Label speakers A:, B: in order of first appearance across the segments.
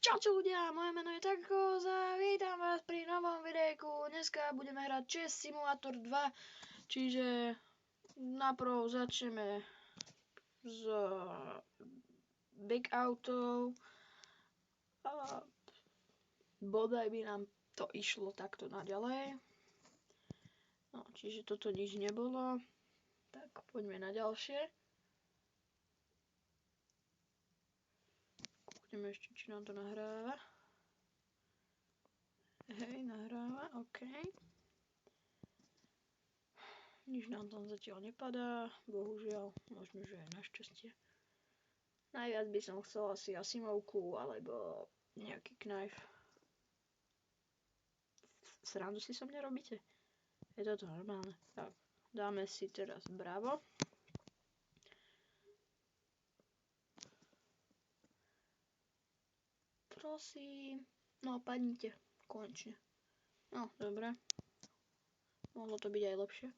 A: Čaute ľudia, moje meno je Takos a vítam vás pri novom videjku. Dneska budeme hrať Chess Simulator 2, čiže naprv začneme s Big Auto. Bodaj by nám to išlo takto naďalej. No, čiže toto nič nebolo. Tak poďme na ďalšie. Kúkneme ešte, či nám to nahráva. Hej, nahráva, OK. Nič nám tam zatiaľ nepadá, bohužiaľ, možno, že aj našťastie. Najviac by som chcel asi Asimovku, alebo nejaký knife. Srandu si so mňa robíte? Je toto normálne. Tak, dáme si teraz Bravo. Prosím. No, padnite. Konečne. No, dobre. Mohlo to byť aj lepšie.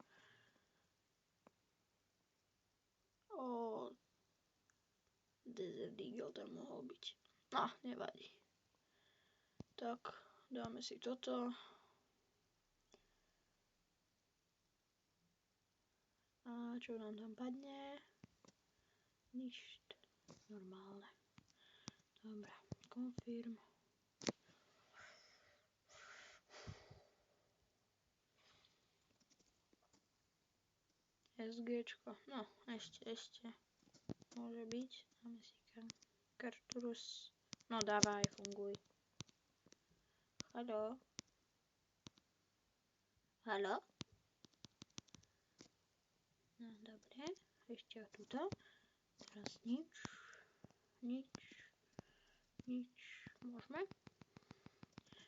A: Desert Eagle tam mohol byť. No, nevadí. Tak, dáme si toto. A čo nám tam padne? Nič. Normálne. Dobre, confirm. SGčko, no ešte. Môže byť. Dáme si Karturus. No dávaj, funguj. Haló? Haló? No dobre, ešte tuto. Teraz nič. Môžeme?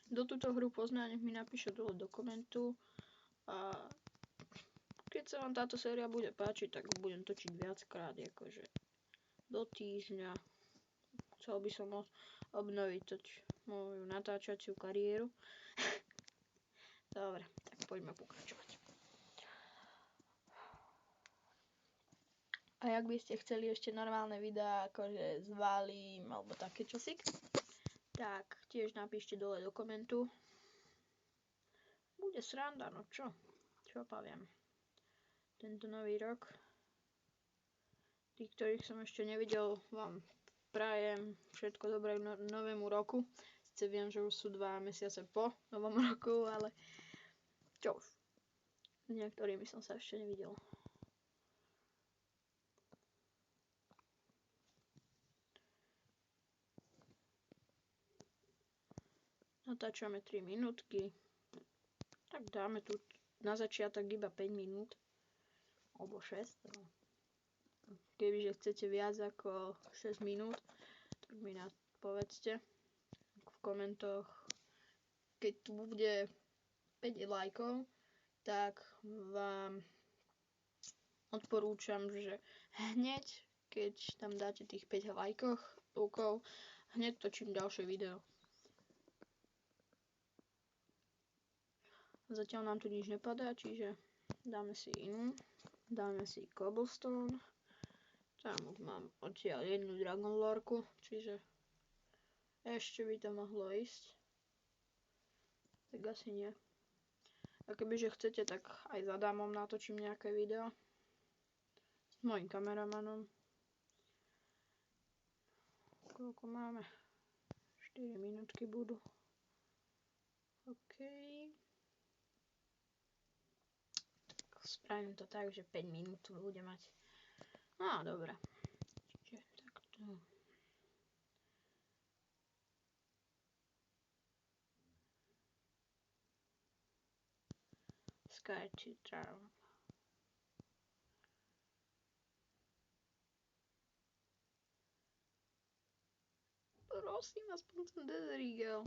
A: Do túto hru pozná, nech mi napíše dole do komentu. A keď sa vám táto séria bude páčiť, tak budem točiť viackrát, akože do týždňa. Chcel by som obnoviť moju natáčaciu kariéru. Dobre, tak poďme pokračovať. A ak by ste chceli ešte normálne videá, akože s Valím alebo také čosi, tak tiež napíšte dole do komentu. Bude sranda, no čo? Čo poviem? Tento nový rok. Tí, ktorých som ešte nevidel, vám prajem všetko dobré novému roku. Sice viem, že už sú 2 mesiace po novom roku, ale čo už. S niektorými som sa ešte nevidel. Natáčame 3 minútky. Tak dáme tu na začiatok iba 5 minút. Alebo 6. Kebyže chcete viac ako 6 minút, tak mi povedzte v komentoch. Keď tu bude 5 lajkov, tak vám odporúčam, že hneď, keď tam dáte tých 5 lajkov, hneď točím ďalšie video. Zatiaľ nám tu nič nepadá, čiže dáme si inú. Dáme si Cobblestone. Tam už mám odtiaľ jednu Dragon Lorku, čiže ešte by to mohlo ísť. Tak asi nie. A kebyže chcete, tak aj za dámom natočím nejaké video. S mojím kameramanom. Koľko máme? 4 minútky budú. OK. Spravím to tak, že 5 minút tu bude mať. Á, dobre. Čiže takto. Sky to Town. Prosím, aspoň ten Desert Eagle.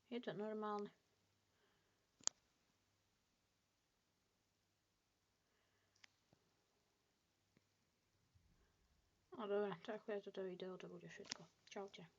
A: Je to normálne. No dobre, tak toto video to bude všetko. Čaute.